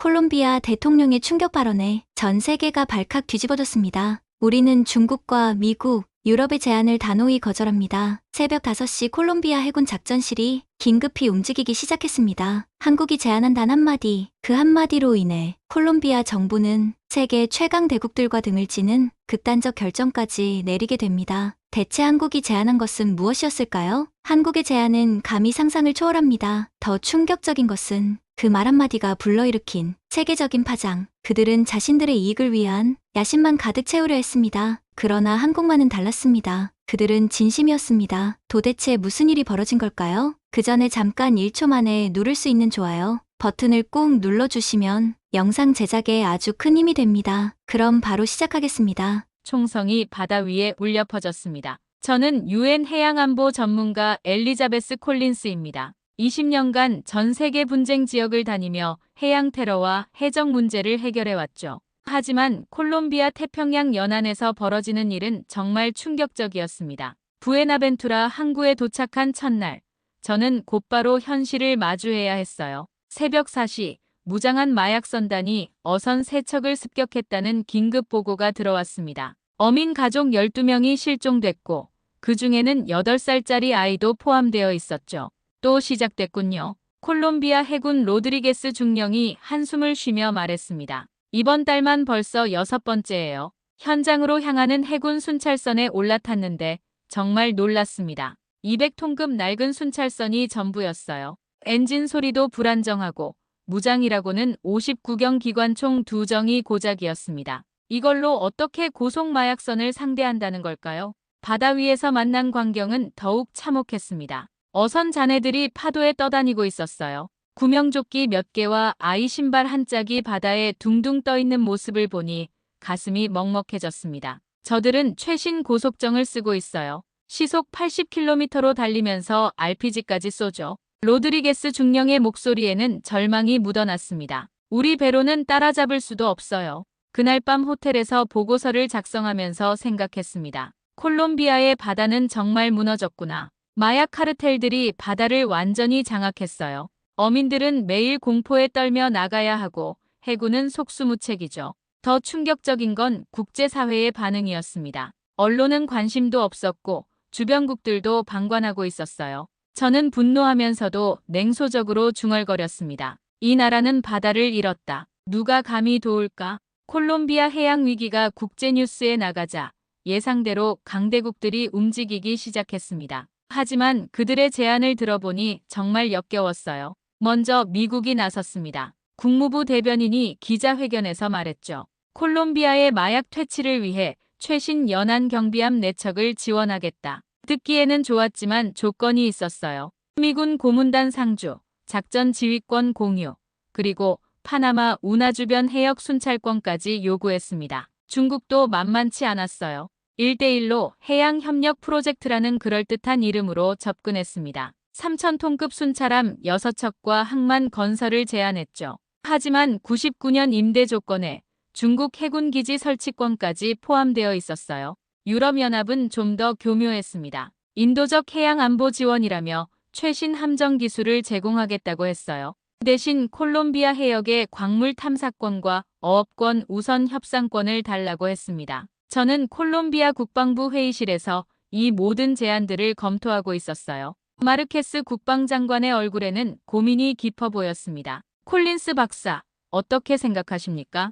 콜롬비아 대통령의 충격 발언에 전 세계가 발칵 뒤집어졌습니다. 우리는 중국과 미국, 유럽의 제안을 단호히 거절합니다. 새벽 5시 콜롬비아 해군 작전실이 긴급히 움직이기 시작했습니다. 한국이 제안한 단 한마디, 그 한마디로 인해 콜롬비아 정부는 세계 최강 대국들과 등을 지는 극단적 결정까지 내리게 됩니다. 대체 한국이 제안한 것은 무엇이었을까요? 한국의 제안은 감히 상상을 초월합니다. 더 충격적인 것은 그 말 한마디가 불러일으킨 세계적인 파장. 그들은 자신들의 이익을 위한 야심만 가득 채우려 했습니다. 그러나 한국만은 달랐습니다. 그들은 진심이었습니다. 도대체 무슨 일이 벌어진 걸까요? 그 전에 잠깐 1초 만에 누를 수 있는 좋아요 버튼을 꾹 눌러주시면 영상 제작에 아주 큰 힘이 됩니다. 그럼 바로 시작하겠습니다. 총성이 바다 위에 울려 퍼졌습니다. 저는 유엔 해양안보 전문가 엘리자베스 콜린스입니다. 20년간 전 세계 분쟁 지역을 다니며 해양 테러와 해적 문제를 해결해왔죠. 하지만 콜롬비아 태평양 연안에서 벌어지는 일은 정말 충격적이었습니다. 부에나벤투라 항구에 도착한 첫날, 저는 곧바로 현실을 마주해야 했어요. 새벽 4시, 무장한 마약 선단이 어선 3척을 습격했다는 긴급 보고가 들어왔습니다. 어민 가족 12명이 실종됐고 그 중에는 8살짜리 아이도 포함되어 있었죠. 또 시작됐군요. 콜롬비아 해군 로드리게스 중령이 한숨을 쉬며 말했습니다. 이번 달만 벌써 6번째예요. 현장으로 향하는 해군 순찰선에 올라탔는데 정말 놀랐습니다. 200톤급 낡은 순찰선이 전부였어요. 엔진 소리도 불안정하고 무장이라고는 59경 기관총 2정이 고작이었습니다. 이걸로 어떻게 고속마약선을 상대한다는 걸까요? 바다 위에서 만난 광경은 더욱 참혹했습니다. 어선 잔해들이 파도에 떠다니고 있었어요. 구명조끼 몇 개와 아이 신발 한 짝이 바다에 둥둥 떠 있는 모습을 보니 가슴이 먹먹해졌습니다. 저들은 최신 고속정을 쓰고 있어요. 시속 80km로 달리면서 RPG까지 쏘죠. 로드리게스 중령의 목소리에는 절망이 묻어났습니다. 우리 배로는 따라잡을 수도 없어요. 그날 밤 호텔에서 보고서를 작성하면서 생각했습니다. 콜롬비아의 바다는 정말 무너졌구나. 마약 카르텔들이 바다를 완전히 장악했어요. 어민들은 매일 공포에 떨며 나가야 하고 해군은 속수무책이죠. 더 충격적인 건 국제사회의 반응이었습니다. 언론은 관심도 없었고 주변국들도 방관하고 있었어요. 저는 분노하면서도 냉소적으로 중얼거렸습니다. 이 나라는 바다를 잃었다. 누가 감히 도울까? 콜롬비아 해양 위기가 국제뉴스에 나가자 예상대로 강대국들이 움직이기 시작했습니다. 하지만 그들의 제안을 들어보니 정말 역겨웠어요. 먼저 미국이 나섰습니다. 국무부 대변인이 기자회견에서 말했죠. 콜롬비아의 마약 퇴치를 위해 최신 연안 경비함 4척을 지원하겠다. 듣기에는 좋았지만 조건이 있었어요. 미군 고문단 상주, 작전 지휘권 공유, 그리고 파나마 운하 주변 해역 순찰권까지 요구했습니다. 중국도 만만치 않았어요. 1대1로 해양협력 프로젝트라는 그럴듯한 이름으로 접근했습니다. 3,000톤급 순찰함 6척과 항만 건설을 제안했죠. 하지만 99년 임대 조건에 중국 해군기지 설치권까지 포함되어 있었어요. 유럽연합은 좀 더 교묘했습니다. 인도적 해양안보 지원이라며 최신 함정 기술을 제공하겠다고 했어요. 대신 콜롬비아 해역의 광물 탐사권과 어업권 우선 협상권을 달라고 했습니다. 저는 콜롬비아 국방부 회의실에서 이 모든 제안들을 검토하고 있었어요. 마르케스 국방장관의 얼굴에는 고민이 깊어 보였습니다. 콜린스 박사, 어떻게 생각하십니까?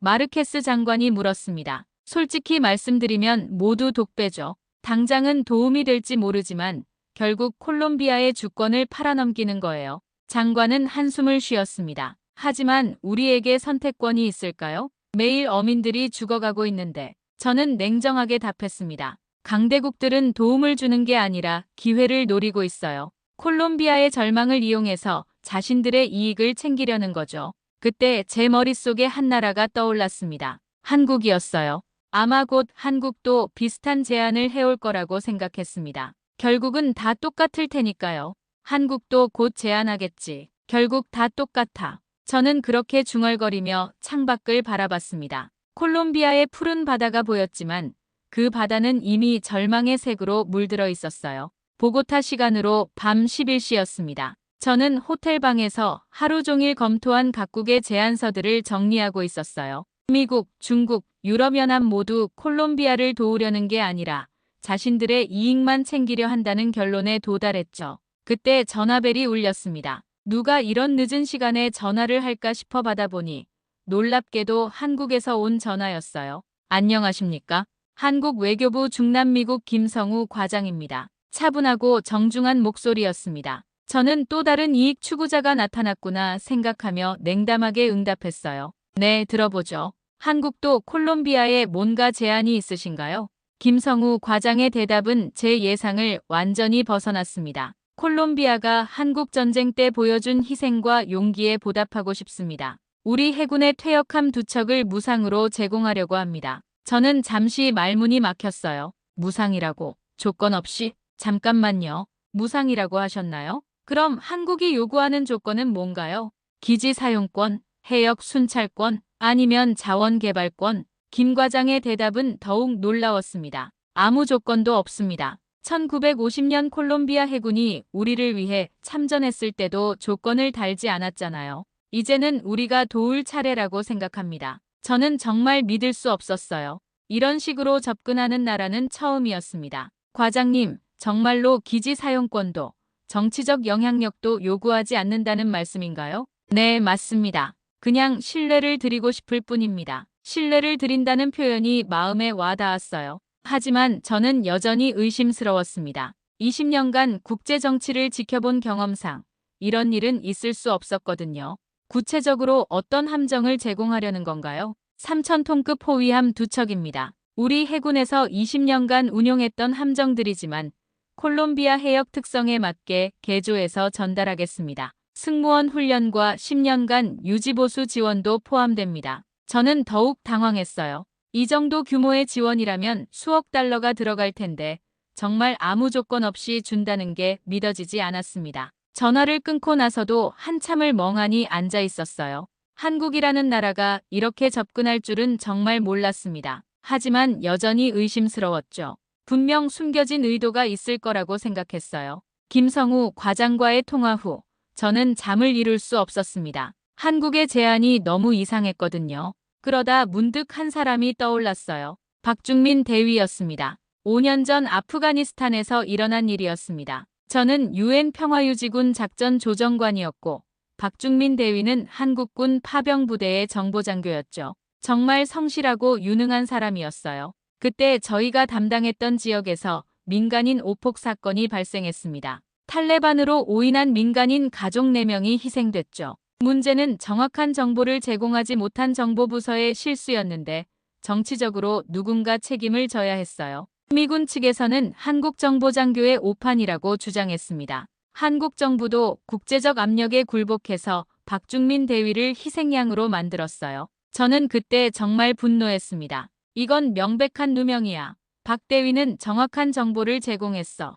마르케스 장관이 물었습니다. 솔직히 말씀드리면 모두 독배죠. 당장은 도움이 될지 모르지만 결국 콜롬비아의 주권을 팔아넘기는 거예요. 장관은 한숨을 쉬었습니다. 하지만 우리에게 선택권이 있을까요? 매일 어민들이 죽어가고 있는데 저는 냉정하게 답했습니다. 강대국들은 도움을 주는 게 아니라 기회를 노리고 있어요. 콜롬비아의 절망을 이용해서 자신들의 이익을 챙기려는 거죠. 그때 제 머릿속에 한 나라가 떠올랐습니다. 한국이었어요. 아마 곧 한국도 비슷한 제안을 해올 거라고 생각했습니다. 결국은 다 똑같을 테니까요. 한국도 곧 제안하겠지. 결국 다 똑같아. 저는 그렇게 중얼거리며 창밖을 바라봤습니다. 콜롬비아의 푸른 바다가 보였지만 그 바다는 이미 절망의 색으로 물들어 있었어요. 보고타 시간으로 밤 11시였습니다. 저는 호텔 방에서 하루 종일 검토한 각국의 제안서들을 정리하고 있었어요. 미국, 중국, 유럽연합 모두 콜롬비아를 도우려는 게 아니라 자신들의 이익만 챙기려 한다는 결론에 도달했죠. 그때 전화벨이 울렸습니다. 누가 이런 늦은 시간에 전화를 할까 싶어 받아보니 놀랍게도 한국에서 온 전화였어요. 안녕하십니까? 한국 외교부 중남미국 김성우 과장입니다. 차분하고 정중한 목소리였습니다. 저는 또 다른 이익 추구자가 나타났구나 생각하며 냉담하게 응답했어요. 네, 들어보죠. 한국도 콜롬비아에 뭔가 제안이 있으신가요? 김성우 과장의 대답은 제 예상을 완전히 벗어났습니다. 콜롬비아가 한국 전쟁 때 보여준 희생과 용기에 보답하고 싶습니다. 우리 해군의 퇴역함 2척을 무상으로 제공하려고 합니다. 저는 잠시 말문이 막혔어요. 무상이라고? 조건 없이? 잠깐만요. 무상이라고 하셨나요? 그럼 한국이 요구하는 조건은 뭔가요? 기지 사용권, 해역 순찰권, 아니면 자원 개발권? 김 과장의 대답은 더욱 놀라웠습니다. 아무 조건도 없습니다. 1950년 콜롬비아 해군이 우리를 위해 참전했을 때도 조건을 달지 않았잖아요. 이제는 우리가 도울 차례라고 생각합니다. 저는 정말 믿을 수 없었어요. 이런 식으로 접근하는 나라는 처음이었습니다. 과장님, 정말로 기지 사용권도 정치적 영향력도 요구하지 않는다는 말씀인가요? 네, 맞습니다. 그냥 신뢰를 드리고 싶을 뿐입니다. 신뢰를 드린다는 표현이 마음에 와 닿았어요. 하지만 저는 여전히 의심스러웠습니다. 20년간 국제 정치를 지켜본 경험상 이런 일은 있을 수 없었거든요. 구체적으로 어떤 함정을 제공하려는 건가요? 3,000톤급 호위함 2척입니다. 우리 해군에서 20년간 운용했던 함정들이지만 콜롬비아 해역 특성에 맞게 개조해서 전달하겠습니다. 승무원 훈련과 10년간 유지보수 지원도 포함됩니다. 저는 더욱 당황했어요. 이 정도 규모의 지원이라면 수억 달러가 들어갈 텐데 정말 아무 조건 없이 준다는 게 믿어지지 않았습니다. 전화를 끊고 나서도 한참을 멍하니 앉아 있었어요. 한국이라는 나라가 이렇게 접근할 줄은 정말 몰랐습니다. 하지만 여전히 의심스러웠죠. 분명 숨겨진 의도가 있을 거라고 생각했어요. 김성우 과장과의 통화 후 저는 잠을 이룰 수 없었습니다. 한국의 제안이 너무 이상했거든요. 그러다 문득 한 사람이 떠올랐어요. 박중민 대위였습니다. 5년 전 아프가니스탄에서 일어난 일이었습니다. 저는 유엔 평화유지군 작전 조정관이었고 박중민 대위는 한국군 파병부대의 정보장교였죠. 정말 성실하고 유능한 사람이었어요. 그때 저희가 담당했던 지역에서 민간인 오폭 사건이 발생했습니다. 탈레반으로 오인한 민간인 가족 4명이 희생됐죠. 문제는 정확한 정보를 제공하지 못한 정보부서의 실수였는데 정치적으로 누군가 책임을 져야 했어요. 미군 측에서는 한국 정보장교의 오판이라고 주장했습니다. 한국 정부도 국제적 압력에 굴복해서 박중민 대위를 희생양으로 만들었어요. 저는 그때 정말 분노했습니다. 이건 명백한 누명이야. 박 대위는 정확한 정보를 제공했어.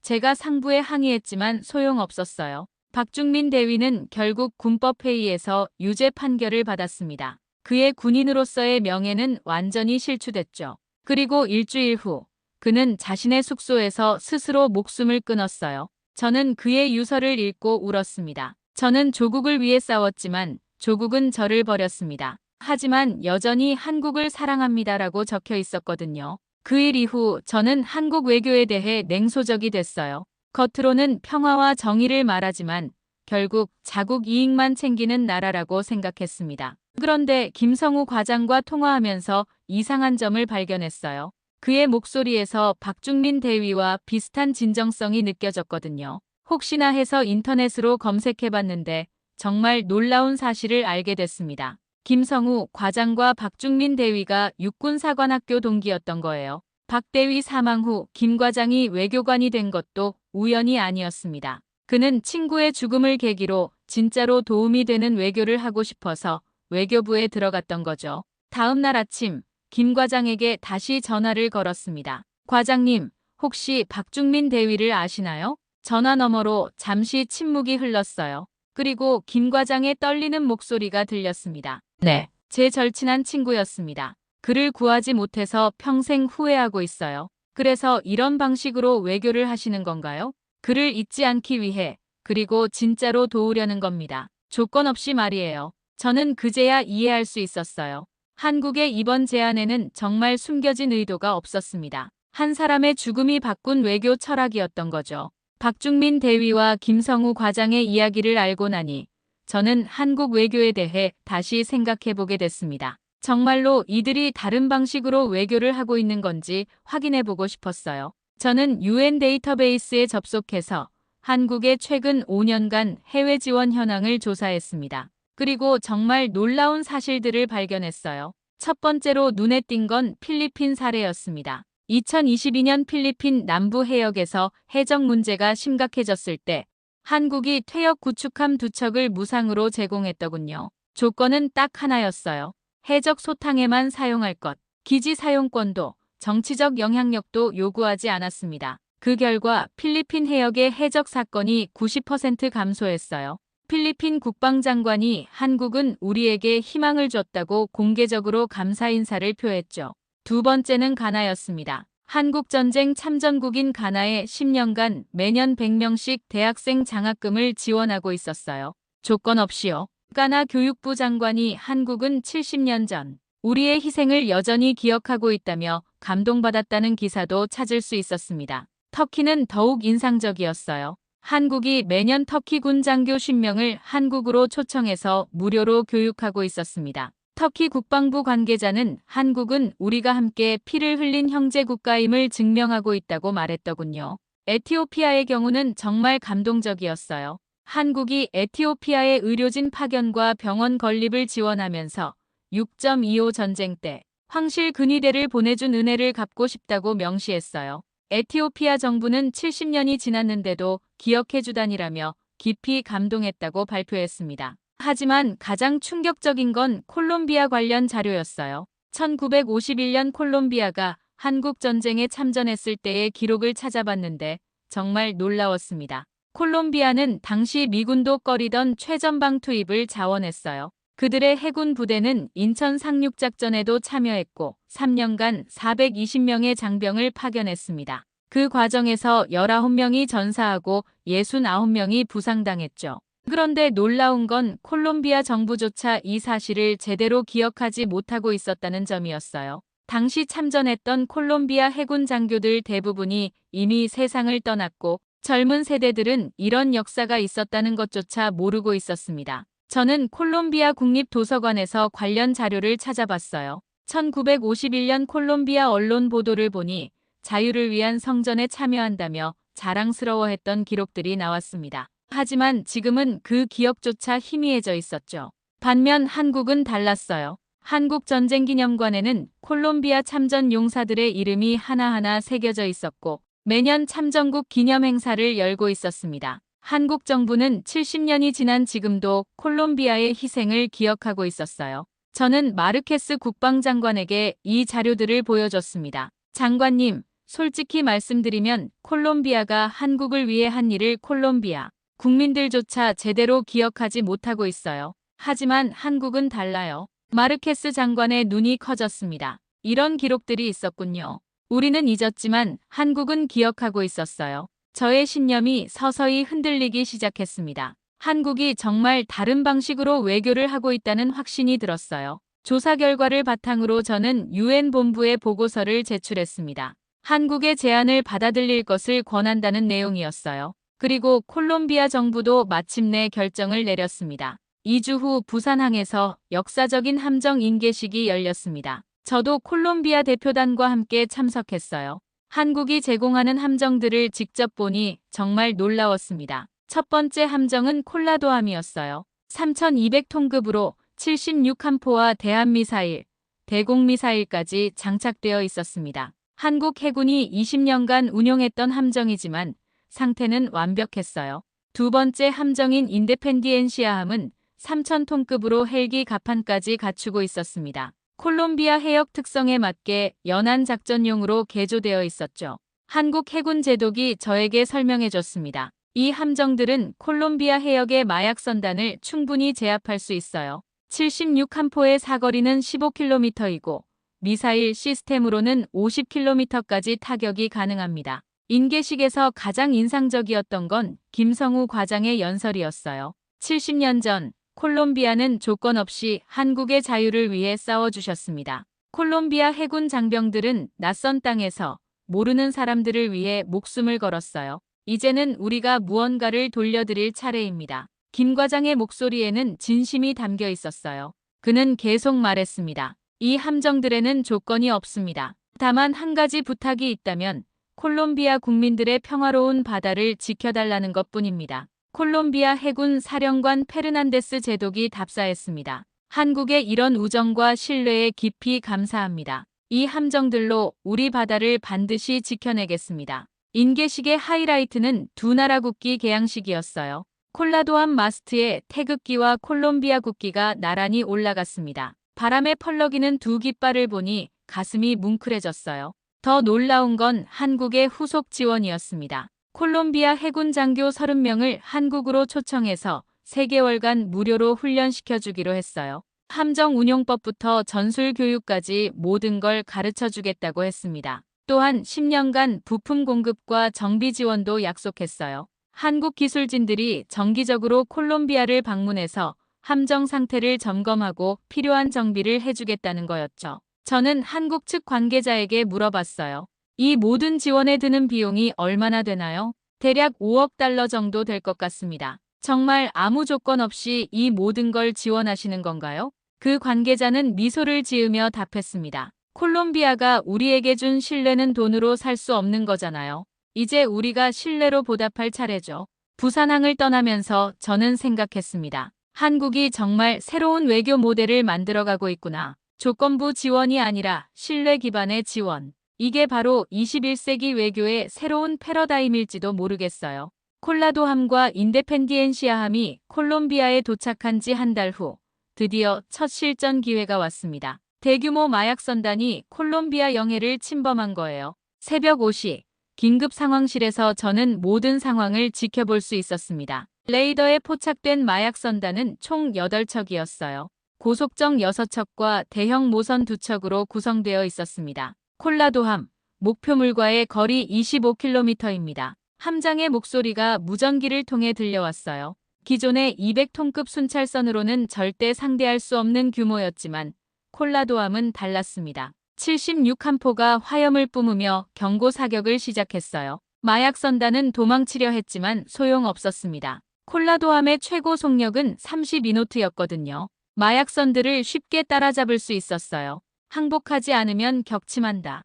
제가 상부에 항의했지만 소용없었어요. 박중민 대위는 결국 군법회의에서 유죄 판결을 받았습니다. 그의 군인으로서의 명예는 완전히 실추됐죠. 그리고 일주일 후 그는 자신의 숙소에서 스스로 목숨을 끊었어요. 저는 그의 유서를 읽고 울었습니다. 저는 조국을 위해 싸웠지만 조국은 저를 버렸습니다. 하지만 여전히 한국을 사랑합니다라고 적혀 있었거든요. 그 일 이후 저는 한국 외교에 대해 냉소적이 됐어요. 겉으로는 평화와 정의를 말하지만 결국 자국 이익만 챙기는 나라라고 생각했습니다. 그런데 김성우 과장과 통화하면서 이상한 점을 발견했어요. 그의 목소리에서 박중민 대위와 비슷한 진정성이 느껴졌거든요. 혹시나 해서 인터넷으로 검색해봤는데 정말 놀라운 사실을 알게 됐습니다. 김성우 과장과 박중민 대위가 육군사관학교 동기였던 거예요. 박 대위 사망 후 김 과장이 외교관이 된 것도 우연이 아니었습니다. 그는 친구의 죽음을 계기로 진짜로 도움이 되는 외교를 하고 싶어서 외교부에 들어갔던 거죠. 다음 날 아침 김 과장에게 다시 전화를 걸었습니다. 과장님, 혹시 박중민 대위를 아시나요? 전화 너머로 잠시 침묵이 흘렀어요. 그리고 김 과장의 떨리는 목소리가 들렸습니다. 네, 제 절친한 친구였습니다. 그를 구하지 못해서 평생 후회하고 있어요. 그래서 이런 방식으로 외교를 하시는 건가요? 그를 잊지 않기 위해 그리고 진짜로 도우려는 겁니다. 조건 없이 말이에요. 저는 그제야 이해할 수 있었어요. 한국의 이번 제안에는 정말 숨겨진 의도가 없었습니다. 한 사람의 죽음이 바꾼 외교 철학이었던 거죠. 박중민 대위와 김성우 과장의 이야기를 알고 나니 저는 한국 외교에 대해 다시 생각해보게 됐습니다. 정말로 이들이 다른 방식으로 외교를 하고 있는 건지 확인해보고 싶었어요. 저는 UN 데이터베이스에 접속해서 한국의 최근 5년간 해외 지원 현황을 조사했습니다. 그리고 정말 놀라운 사실들을 발견했어요. 첫 번째로 눈에 띈 건 필리핀 사례였습니다. 2022년 필리핀 남부 해역에서 해적 문제가 심각해졌을 때 한국이 퇴역 구축함 2척을 무상으로 제공했더군요. 조건은 딱 하나였어요. 해적 소탕에만 사용할 것, 기지 사용권도 정치적 영향력도 요구하지 않았습니다. 그 결과 필리핀 해역의 해적 사건이 90% 감소했어요. 필리핀 국방장관이 한국은 우리에게 희망을 줬다고 공개적으로 감사 인사를 표했죠. 두 번째는 가나였습니다. 한국전쟁 참전국인 가나에 10년간 매년 100명씩 대학생 장학금을 지원하고 있었어요. 조건 없이요. 가나 교육부 장관이 한국은 70년 전 우리의 희생을 여전히 기억하고 있다며 감동받았다는 기사도 찾을 수 있었습니다. 터키는 더욱 인상적이었어요. 한국이 매년 터키 군 장교 10명을 한국으로 초청해서 무료로 교육하고 있었습니다. 터키 국방부 관계자는 한국은 우리가 함께 피를 흘린 형제 국가임을 증명하고 있다고 말했더군요. 에티오피아의 경우는 정말 감동적이었어요. 한국이 에티오피아의 의료진 파견과 병원 건립을 지원하면서 6.25 전쟁 때 황실 근위대를 보내준 은혜를 갚고 싶다고 명시했어요. 에티오피아 정부는 70년이 지났는데도 기억해주다니라며 깊이 감동했다고 발표했습니다. 하지만 가장 충격적인 건 콜롬비아 관련 자료였어요. 1951년 콜롬비아가 한국 전쟁에 참전했을 때의 기록을 찾아봤는데 정말 놀라웠습니다. 콜롬비아는 당시 미군도 꺼리던 최전방 투입을 자원했어요. 그들의 해군 부대는 인천 상륙작전에도 참여했고 3년간 420명의 장병을 파견했습니다. 그 과정에서 19명이 전사하고 69명이 부상당했죠. 그런데 놀라운 건 콜롬비아 정부조차 이 사실을 제대로 기억하지 못하고 있었다는 점이었어요. 당시 참전했던 콜롬비아 해군 장교들 대부분이 이미 세상을 떠났고 젊은 세대들은 이런 역사가 있었다는 것조차 모르고 있었습니다. 저는 콜롬비아 국립도서관에서 관련 자료를 찾아봤어요. 1951년 콜롬비아 언론 보도를 보니 자유를 위한 성전에 참여한다며 자랑스러워했던 기록들이 나왔습니다. 하지만 지금은 그 기억조차 희미해져 있었죠. 반면 한국은 달랐어요. 한국전쟁기념관에는 콜롬비아 참전 용사들의 이름이 하나하나 새겨져 있었고 매년 참전국 기념 행사를 열고 있었습니다. 한국 정부는 70년이 지난 지금도 콜롬비아의 희생을 기억하고 있었어요. 저는 마르케스 국방장관에게 이 자료들을 보여줬습니다. 장관님, 솔직히 말씀드리면 콜롬비아가 한국을 위해 한 일을 콜롬비아 국민들조차 제대로 기억하지 못하고 있어요. 하지만 한국은 달라요. 마르케스 장관의 눈이 커졌습니다. 이런 기록들이 있었군요. 우리는 잊었지만 한국은 기억하고 있었어요. 저의 신념이 서서히 흔들리기 시작했습니다. 한국이 정말 다른 방식으로 외교를 하고 있다는 확신이 들었어요. 조사 결과를 바탕으로 저는 UN 본부에 보고서를 제출했습니다. 한국의 제안을 받아들일 것을 권한다는 내용이었어요. 그리고 콜롬비아 정부도 마침내 결정을 내렸습니다. 2주 후 부산항에서 역사적인 함정 인계식이 열렸습니다. 저도 콜롬비아 대표단과 함께 참석했어요. 한국이 제공하는 함정들을 직접 보니 정말 놀라웠습니다. 첫 번째 함정은 콜라도함이었어요. 3200톤급으로 76함포와 대한미사일, 대공미사일까지 장착되어 있었습니다. 한국 해군이 20년간 운용했던 함정이지만 상태는 완벽했어요. 두 번째 함정인 인데펜디엔시아함은 3000톤급으로 헬기 갑판까지 갖추고 있었습니다. 콜롬비아 해역 특성에 맞게 연안 작전용으로 개조되어 있었죠. 한국 해군 제독이 저에게 설명해줬습니다. 이 함정들은 콜롬비아 해역의 마약 선단을 충분히 제압할 수 있어요. 76함포의 사거리는 15km이고 미사일 시스템으로는 50km까지 타격이 가능합니다. 인계식에서 가장 인상적이었던 건 김성우 과장의 연설이었어요. 70년 전 콜롬비아는 조건 없이 한국의 자유를 위해 싸워주셨습니다. 콜롬비아 해군 장병들은 낯선 땅에서 모르는 사람들을 위해 목숨을 걸었어요. 이제는 우리가 무언가를 돌려드릴 차례입니다. 김 과장의 목소리에는 진심이 담겨 있었어요. 그는 계속 말했습니다. 이 함정들에는 조건이 없습니다. 다만 한 가지 부탁이 있다면 콜롬비아 국민들의 평화로운 바다를 지켜달라는 것뿐입니다. 콜롬비아 해군 사령관 페르난데스 제독이 답사했습니다. 한국의 이런 우정과 신뢰에 깊이 감사합니다. 이 함정들로 우리 바다를 반드시 지켜내겠습니다. 인계식의 하이라이트는 두 나라 국기 개양식이었어요. 콜라도함 마스트에 태극기와 콜롬비아 국기가 나란히 올라갔습니다. 바람에 펄럭이는 두 깃발을 보니 가슴이 뭉클해졌어요. 더 놀라운 건 한국의 후속 지원이었습니다. 콜롬비아 해군 장교 30명을 한국으로 초청해서 3개월간 무료로 훈련시켜주기로 했어요. 함정 운용법부터 전술 교육까지 모든 걸 가르쳐주겠다고 했습니다. 또한 10년간 부품 공급과 정비 지원도 약속했어요. 한국 기술진들이 정기적으로 콜롬비아를 방문해서 함정 상태를 점검하고 필요한 정비를 해주겠다는 거였죠. 저는 한국 측 관계자에게 물어봤어요. 이 모든 지원에 드는 비용이 얼마나 되나요? 대략 5억 달러 정도 될 것 같습니다. 정말 아무 조건 없이 이 모든 걸 지원하시는 건가요? 그 관계자는 미소를 지으며 답했습니다. 콜롬비아가 우리에게 준 신뢰는 돈으로 살 수 없는 거잖아요. 이제 우리가 신뢰로 보답할 차례죠. 부산항을 떠나면서 저는 생각했습니다. 한국이 정말 새로운 외교 모델을 만들어가고 있구나. 조건부 지원이 아니라 신뢰 기반의 지원. 이게 바로 21세기 외교의 새로운 패러다임일지도 모르겠어요. 콜라도함과 인데펜디엔시아함이 콜롬비아에 도착한 지 한 달 후 드디어 첫 실전 기회가 왔습니다. 대규모 마약선단이 콜롬비아 영해를 침범한 거예요. 새벽 5시 긴급 상황실에서 저는 모든 상황을 지켜볼 수 있었습니다. 레이더에 포착된 마약선단은 총 8척이었어요. 고속정 6척과 대형 모선 2척으로 구성되어 있었습니다. 콜라도함, 목표물과의 거리 25km입니다. 함장의 목소리가 무전기를 통해 들려왔어요. 기존의 200톤급 순찰선으로는 절대 상대할 수 없는 규모였지만 콜라도함은 달랐습니다. 76함포가 화염을 뿜으며 경고 사격을 시작했어요. 마약선단은 도망치려 했지만 소용없었습니다. 콜라도함의 최고 속력은 32노트였거든요. 마약선들을 쉽게 따라잡을 수 있었어요. 항복하지 않으면 격침한다.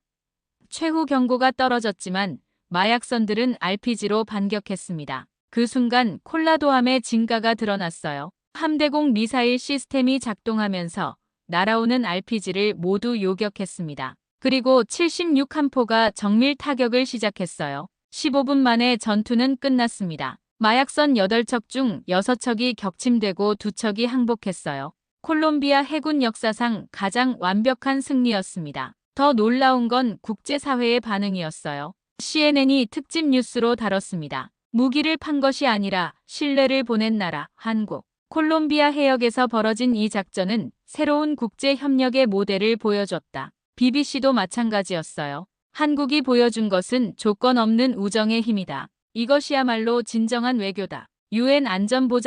최후 경고가 떨어졌지만 마약선들은 RPG로 반격했습니다. 그 순간 콜라도함의 진가가 드러났어요. 함대공 미사일 시스템이 작동하면서 날아오는 RPG를 모두 요격했습니다. 그리고 76함포가 정밀 타격을 시작했어요. 15분 만에 전투는 끝났습니다. 마약선 8척 중 6척이 격침되고 2척이 항복했어요. 콜롬비아 해군 역사상 가장 완벽한 승리였습니다. 더 놀라운 건 국제사회의 반응이었어요. CNN이 특집 뉴스로 다뤘습니다. 무기를 판 것이 아니라 신뢰를 보낸 나라, 한국. 콜롬비아 해역에서 벌어진 이 작전은 새로운 국제 협력의 모델을 보여줬다. BBC도 마찬가지였어요. 한국이 보여준 것은 조건 없는 우정의 힘이다. 이것이야말로 진정한 외교다. UN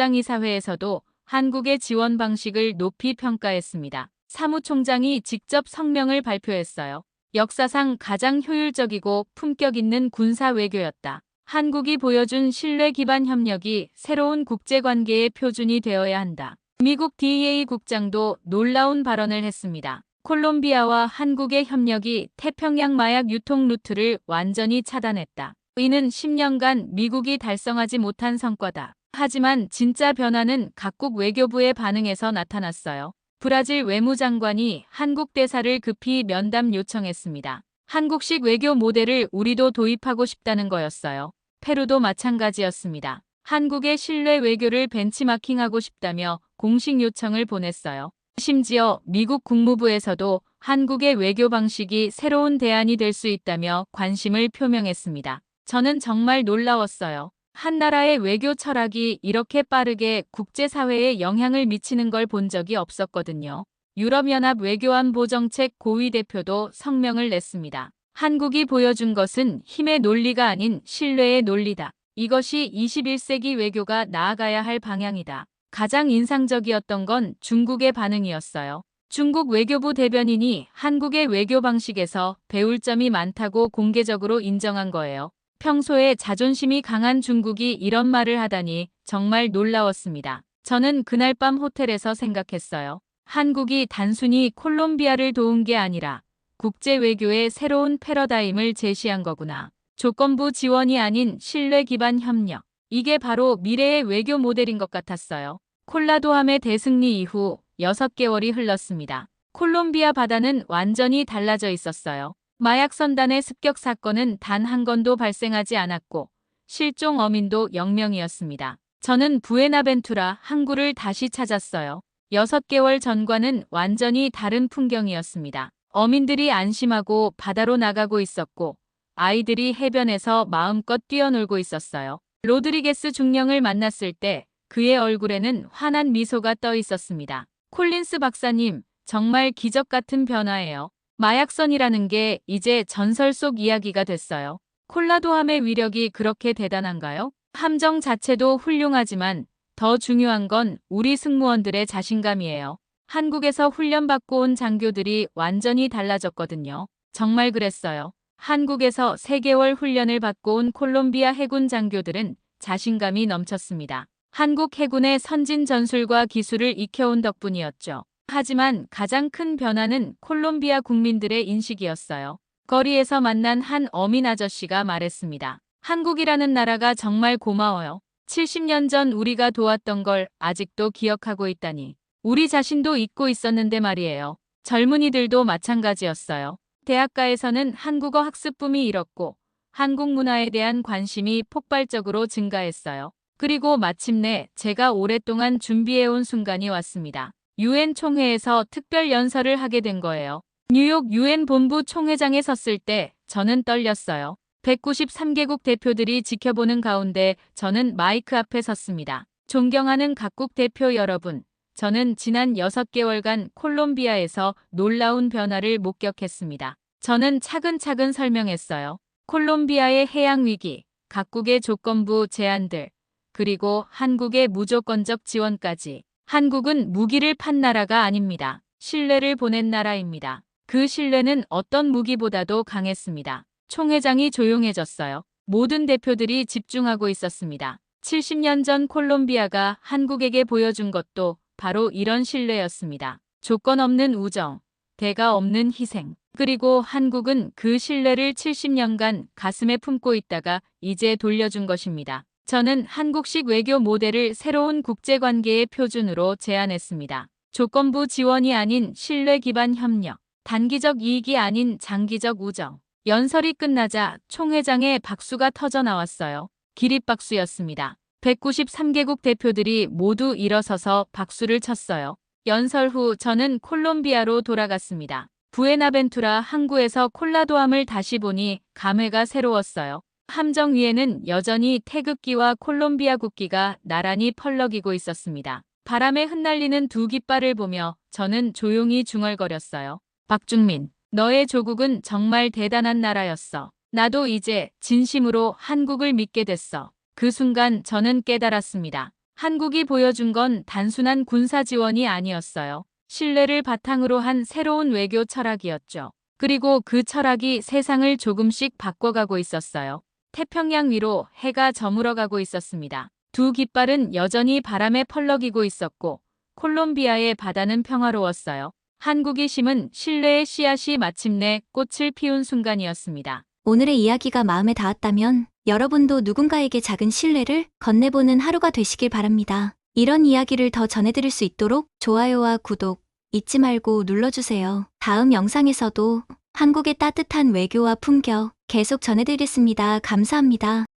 안전보장이사회에서도 한국의 지원 방식을 높이 평가했습니다. 사무총장이 직접 성명을 발표했어요. 역사상 가장 효율적이고 품격 있는 군사 외교였다. 한국이 보여준 신뢰 기반 협력이 새로운 국제관계의 표준이 되어야 한다. 미국 DEA 국장도 놀라운 발언을 했습니다. 콜롬비아와 한국의 협력이 태평양 마약 유통 루트를 완전히 차단했다. 이는 10년간 미국이 달성하지 못한 성과다. 하지만 진짜 변화는 각국 외교부의 반응에서 나타났어요. 브라질 외무장관이 한국 대사를 급히 면담 요청했습니다. 한국식 외교 모델을 우리도 도입하고 싶다는 거였어요. 페루도 마찬가지였습니다. 한국의 신뢰 외교를 벤치마킹하고 싶다며 공식 요청을 보냈어요. 심지어 미국 국무부에서도 한국의 외교 방식이 새로운 대안이 될 수 있다며 관심을 표명했습니다. 저는 정말 놀라웠어요. 한 나라의 외교 철학이 이렇게 빠르게 국제사회에 영향을 미치는 걸 본 적이 없었거든요. 유럽연합 외교안보정책 고위 대표도 성명을 냈습니다. 한국이 보여준 것은 힘의 논리가 아닌 신뢰의 논리다. 이것이 21세기 외교가 나아가야 할 방향이다. 가장 인상적이었던 건 중국의 반응이었어요. 중국 외교부 대변인이 한국의 외교 방식에서 배울 점이 많다고 공개적으로 인정한 거예요. 평소에 자존심이 강한 중국이 이런 말을 하다니 정말 놀라웠습니다. 저는 그날 밤 호텔에서 생각했어요. 한국이 단순히 콜롬비아를 도운 게 아니라 국제 외교의 새로운 패러다임을 제시한 거구나. 조건부 지원이 아닌 신뢰 기반 협력. 이게 바로 미래의 외교 모델인 것 같았어요. 콜라도함의 대승리 이후 6개월이 흘렀습니다. 콜롬비아 바다는 완전히 달라져 있었어요. 마약 선단의 습격 사건은 단 한 건도 발생하지 않았고 실종 어민도 0명이었습니다. 저는 부에나벤투라 항구를 다시 찾았어요. 6개월 전과는 완전히 다른 풍경이었습니다. 어민들이 안심하고 바다로 나가고 있었고 아이들이 해변에서 마음껏 뛰어놀고 있었어요. 로드리게스 중령을 만났을 때 그의 얼굴에는 환한 미소가 떠 있었습니다. 콜린스 박사님, 정말 기적 같은 변화예요. 마약선이라는 게 이제 전설 속 이야기가 됐어요. 콜라도함의 위력이 그렇게 대단한가요? 함정 자체도 훌륭하지만 더 중요한 건 우리 승무원들의 자신감이에요. 한국에서 훈련받고 온 장교들이 완전히 달라졌거든요. 정말 그랬어요. 한국에서 3개월 훈련을 받고 온 콜롬비아 해군 장교들은 자신감이 넘쳤습니다. 한국 해군의 선진 전술과 기술을 익혀온 덕분이었죠. 하지만 가장 큰 변화는 콜롬비아 국민들의 인식이었어요. 거리에서 만난 한 어민 아저씨가 말했습니다. 한국이라는 나라가 정말 고마워요. 70년 전 우리가 도왔던 걸 아직도 기억하고 있다니. 우리 자신도 잊고 있었는데 말이에요. 젊은이들도 마찬가지였어요. 대학가에서는 한국어 학습 붐이 일었고 한국 문화에 대한 관심이 폭발적으로 증가했어요. 그리고 마침내 제가 오랫동안 준비해온 순간이 왔습니다. 유엔 총회에서 특별 연설을 하게 된 거예요. 뉴욕 유엔 본부 총회장에 섰을 때 저는 떨렸어요. 193개국 대표들이 지켜보는 가운데 저는 마이크 앞에 섰습니다. 존경하는 각국 대표 여러분, 저는 지난 6개월간 콜롬비아에서 놀라운 변화를 목격했습니다. 저는 차근차근 설명했어요. 콜롬비아의 해양 위기, 각국의 조건부 제한들, 그리고 한국의 무조건적 지원까지. 한국은 무기를 판 나라가 아닙니다. 신뢰를 보낸 나라입니다. 그 신뢰는 어떤 무기보다도 강했습니다. 총회장이 조용해졌어요. 모든 대표들이 집중하고 있었습니다. 70년 전 콜롬비아가 한국에게 보여준 것도 바로 이런 신뢰였습니다. 조건 없는 우정, 대가 없는 희생. 그리고 한국은 그 신뢰를 70년간 가슴에 품고 있다가 이제 돌려준 것입니다. 저는 한국식 외교 모델을 새로운 국제관계의 표준으로 제안했습니다. 조건부 지원이 아닌 신뢰 기반 협력, 단기적 이익이 아닌 장기적 우정. 연설이 끝나자 총회장의 박수가 터져 나왔어요. 기립박수였습니다. 193개국 대표들이 모두 일어서서 박수를 쳤어요. 연설 후 저는 콜롬비아로 돌아갔습니다. 부에나벤투라 항구에서 콜라도함을 다시 보니 감회가 새로웠어요. 함정 위에는 여전히 태극기와 콜롬비아 국기가 나란히 펄럭이고 있었습니다. 바람에 흩날리는 두 깃발을 보며 저는 조용히 중얼거렸어요. 박중민, 너의 조국은 정말 대단한 나라였어. 나도 이제 진심으로 한국을 믿게 됐어. 그 순간 저는 깨달았습니다. 한국이 보여준 건 단순한 군사 지원이 아니었어요. 신뢰를 바탕으로 한 새로운 외교 철학이었죠. 그리고 그 철학이 세상을 조금씩 바꿔가고 있었어요. 태평양 위로 해가 저물어가고 있었습니다. 두 깃발은 여전히 바람에 펄럭이고 있었고 콜롬비아의 바다는 평화로웠어요. 한국이 심은 신뢰의 씨앗이 마침내 꽃을 피운 순간이었습니다. 오늘의 이야기가 마음에 닿았다면 여러분도 누군가에게 작은 신뢰를 건네보는 하루가 되시길 바랍니다. 이런 이야기를 더 전해드릴 수 있도록 좋아요와 구독 잊지 말고 눌러주세요. 다음 영상에서도 한국의 따뜻한 외교와 품격 계속 전해드리겠습니다. 감사합니다.